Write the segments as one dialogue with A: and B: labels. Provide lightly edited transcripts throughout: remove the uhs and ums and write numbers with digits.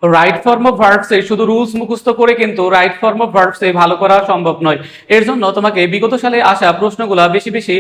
A: Right form of verbs এ শুধু rules মুখস্থ করে কিন্তু রাইট ফর্ম অফ ভার্বস এ ভালো করা সম্ভব নয়। এর জন্য তোমাকে বিগত সালে আসা প্রশ্নগুলা বেশি বেশি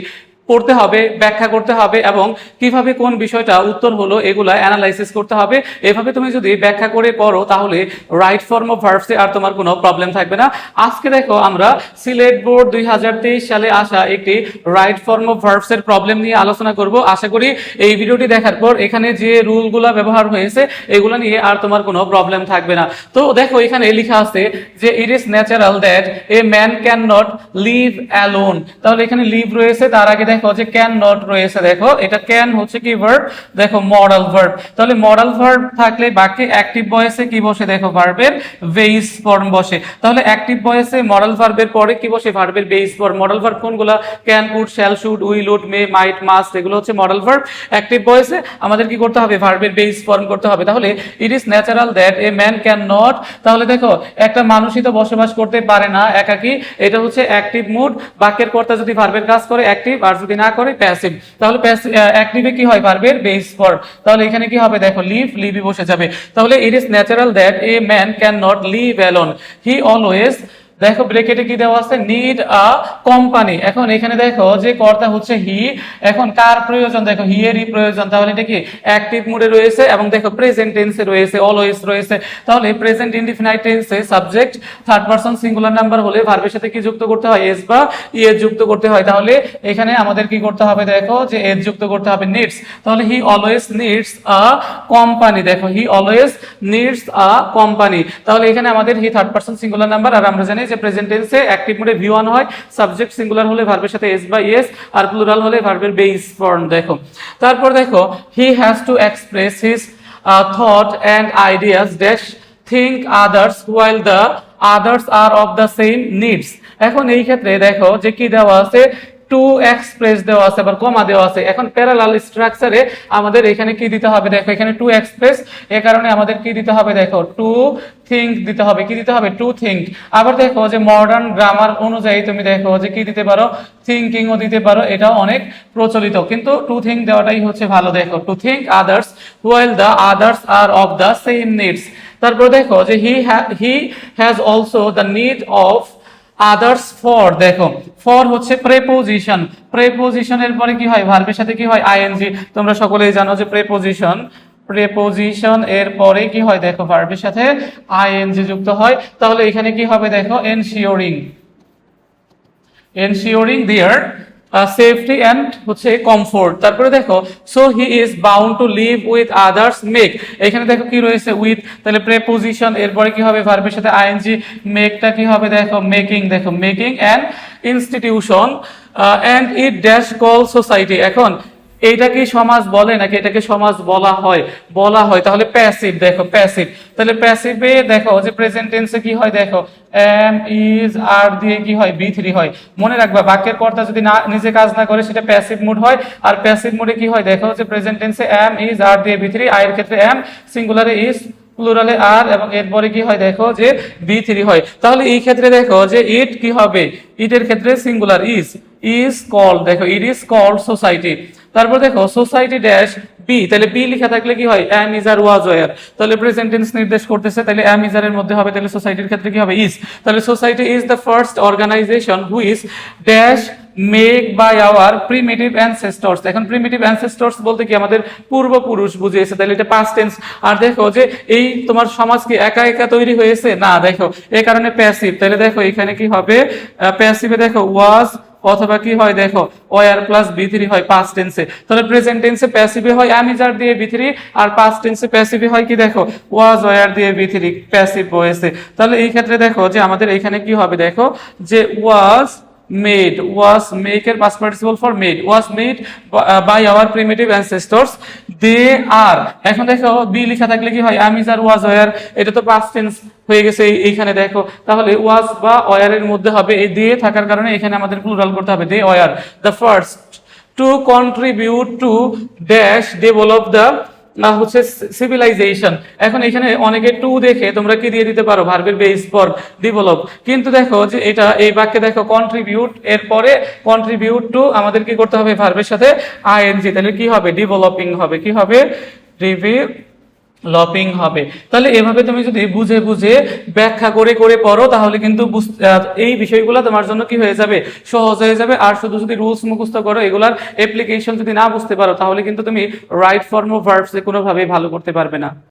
A: পড়তে হবে, ব্যাখ্যা করতে হবে এবং কিভাবে কোন বিষয়টা উত্তর হলো এগুলা অ্যানালাইসিস করতে হবে। এভাবে তুমি যদি ব্যাখ্যা করে পড়ো তাহলে রাইট ফর্ম অফ ভার্বসে আর তোমার কোনো প্রবলেম থাকবে না। আজকে দেখো আমরা সিলেট বোর্ড 2023 সালে আসা একটি রাইট ফর্ম অফ ভার্বসের প্রবলেম নিয়ে আলোচনা করব। আশা করি এই ভিডিওটি দেখার পর এখানে যে রুলগুলো ব্যবহার হয়েছে এগুলো নিয়ে আর তোমার কোনো প্রবলেম থাকবে না। তো দেখো এখানে লেখা আছে যে it is natural that a man can not live alone. তাহলে এখানে লিভ রয়েছে, তার আগে দেখো যে ক্যান নট রয়েছে। দেখো এটা ক্যান হচ্ছে কি ভার্ব, দেখো মডাল ভার্ব। তাহলে মডাল ভার্ব থাকলে বাক্যে অ্যাক্টিভ ভয়েসে কি বসে, দেখো ভার্বের বেস ফর্ম বসে। তাহলে অ্যাক্টিভ ভয়েসে মডাল ভার্বের পরে কি বসে, ভার্বের বেস ফর্ম। মডাল ভার্ব কোনগুলা, can, could, shall, should, will, would, may, might, must, এগুলো হচ্ছে মডাল ভার্ব। অ্যাক্টিভ ভয়েসে আমাদের কি করতে হবে, ভার্বের বেস ফর্ম করতে হবে। তাহলে it is natural that a man can not, তাহলে দেখো একটা মানুষই তো বসবাস করতে পারে না একাকী, এটা হচ্ছে অ্যাক্টিভ মুড। বাক্যের কর্তা যদি ভার্বের কাজ করে অ্যাক্টিভ, আর যদি না করে প্যাসিভ। তাহলে অ্যাক্টিভে কি হয়, ভার্বের বেস ফর্ম। তাহলে এখানে কি হবে, দেখো লিভ, লিভই বসে যাবে। তাহলে it is natural that a man can not live alone, he always, দেখো ব্রেকেটে কি দেওয়া আছে, নিড আ কোম্পানি। এখন এখানে দেখো যে কর্তা হচ্ছে হি, এখন কার প্রয়োজন, দেখো হি এরই প্রয়োজন। তাহলে এটা কি অ্যাক্টিভ মুডে রয়েছে এবং দেখো প্রেজেন্ট টেন্সে রয়েছে, অলওয়েজ রয়েছে। তাহলে প্রেজেন্ট ইনডিফিনাইট টেন্সে subject third person singular number হলে ভার্বের সাথে কি যুক্ত করতে হয়, এস বা এস যুক্ত করতে হয়। তাহলে এখানে আমাদের কি করতে হবে, দেখো যে এস যুক্ত করতে হবে, নিডস। তাহলে he always needs a company, দেখো he always needs a company. তাহলে এখানে আমাদের he third person singular number, আর আমরা জানি যে প্রেজেন্ট টেন্সে অ্যাক্টিভ মোডে ভি ওয়ান হয়, সাবজেক্ট সিঙ্গুলার হলে ভার্বের সাথে এস বা এস, আর প্লুরাল হলে ভার্বের বেস ফর্ম। দেখো তারপর দেখো he has to express his thought and ideas dash think others while the others are of the same needs. এখন এই ক্ষেত্রে দেখো যে কি দেওয়া আছে, টু এক্সপ্রেস দেওয়া আছে, আবার কমা দেওয়া আছে। এখন প্যারালাল স্ট্রাকচারে আমাদের এখানে কি দিতে হবে, দেখো এখানে টু এক্সপ্রেস, এ কারণে আমাদের কি দিতে হবে, দেখো টু থিঙ্ক দিতে হবে। কি দিতে হবে, টু থিঙ্ক। আবার দেখো যে মডার্ন গ্রামার অনুযায়ী তুমি দেখো যে কি দিতে পারো, থিঙ্কিংও দিতে পারো, এটাও অনেক প্রচলিত, কিন্তু টু থিঙ্ক দেওয়াটাই হচ্ছে ভালো। দেখো to think others while the others are of the same needs. তারপর দেখো যে he has also the need of others for, দেখো ফর হচ্ছে প্রেপোজিশন। প্রেপোজিশনের পরে কি হয়, ভার্বের সাথে কি হয়, আইএনজি। তোমরা সকলেই জানো যে প্রেপোজিশন এর পরে কি হয়, দেখো ভার্বের সাথে আইএনজি যুক্ত হয়। তাহলে এখানে কি হবে, দেখো এনশিওরিং দেয়ার সেফটি অ্যান্ড হচ্ছে কমফোর্ট। তারপরে দেখো so he is bound to live with others make, এখানে দেখো কি রয়েছে উইথ, তাহলে প্রেপোজিশন এরপরে কি হবে, ভার্বের সাথে আইএনজি, মেকটা কি হবে, দেখো মেকিং, দেখো making an institution and it dash call society. এখন এইটা কি সমাজ বলে নাকি এটাকে সমাজ বলা হয়, বলা হয়। তাহলে প্যাসিভ, দেখো প্যাসিভ। তাহলে প্যাসিভে দেখো যে প্রেজেন্ট টেন্সে কি হয়, দেখো এম ইজ আর দিয়ে কি হয়, বি থ্রি হয়। মনে রাখবা বাক্যের কর্তা যদি না নিজে কাজ না করে সেটা প্যাসিভ মুড হয়। আর প্যাসিভ মুডে কি হয়, দেখো যে প্রেজেন্ট টেন্সে এম ইজ আর দিয়ে বি থ্রি, আয়ের ক্ষেত্রে এম, সিঙ্গুলারে ইজ, প্লুরালে আর, এবং এরপরে কি হয়, দেখো যে বি থ্রি হয়। তাহলে এই ক্ষেত্রে দেখো যে ইট কি হবে, ইটের ক্ষেত্রে সিঙ্গুলার ইজ কল্ড, দেখো ইট ইজ কল্ড সোসাইটি। তারপর দেখো সোসাইটি ড্যাশ বি, তাহলে বি লেখা থাকলে কি হয়, am is are was were. তাহলে প্রেজেন্ট টেন্স নির্দেশ করতেছে, তাহলে এম ইজ আর এর মধ্যে হবে, তাহলে সোসাইটির ক্ষেত্রে কি হবে, ইজ। তাহলে society is the first organisation which dash make by our primitive ancestors. এখন প্রিমিটিভ অ্যানসেস্টরস বলতে কি আমাদের পূর্বপুরুষ বুঝিয়েছে, তাহলে এটা পাস্ট টেন্স। আর দেখো যে এই তোমার সমাজ কি একা একা তৈরি হয়েছে না, দেখো এই কারণে প্যাসিভ। তাহলে দেখো এখানে কি হবে, প্যাসিভে দেখো ওয়াজ অথবা কি হয়, দেখো ওয়ার প্লাস বি থ্রি হয় পাস্ট টেন্সে। তাহলে প্রেজেন্ট টেন্সে প্যাসিভে হয় এম ইজ আর দিয়ে বি থ্রি, আর পাস্ট টেন্সে প্যাসিভে হয় কি, দেখো ওয়াজ ওয়ার দিয়ে বি থ্রি, প্যাসিভ হয়েছে। তাহলে এই ক্ষেত্রে দেখো যে আমাদের এখানে কি হবে, দেখো যে ওয়াজ মেড, ওয়াজ মেকের past participle for made, was made by our primitive ancestors, they are. এখন দেখো বি লেখা থাকলে কি হয়, am is are was were, এটা তো পাস্ট টেন্স হয়ে গেছে এইখানে দেখো। তাহলে ওয়াজ বা ওয়ারের মধ্যে হবে এই দিয়ে থাকার কারণে এখানে আমাদের প্লুরাল করতে হবে, they were the first to contribute to dash develop the হচ্ছে সিভিলাইজেশন। এখন এখানে অনেকে টু দেখে তোমরা কি দিয়ে দিতে পারো, ভার্বের বেস ফর ডেভেলপ। কিন্তু দেখো যে এটা এই বাক্যে দেখো কন্ট্রিবিউট এর পরে কন্ট্রিবিউট টু আমাদের কি করতে হবে, ভার্বের সাথে আইএনজি। তাহলে কি হবে, ডেভেলপিং হবে, কি হবে, লপিং হবে। তাহলে এভাবে তুমি যদি বুঝে বুঝে ব্যাখ্যা করে করে পড়ো তাহলে কিন্তু এই বিষয়গুলো তোমার জন্য কি হয়ে যাবে, সহজ হয়ে যাবে। আর শুধু যদি রুলস মুখস্থ করো, এগুলার অ্যাপ্লিকেশন যদি না বুঝতে পারো তাহলে কিন্তু তুমি রাইট ফর্ম অফ ভার্বস কোনোভাবেই ভালো করতে পারবে না।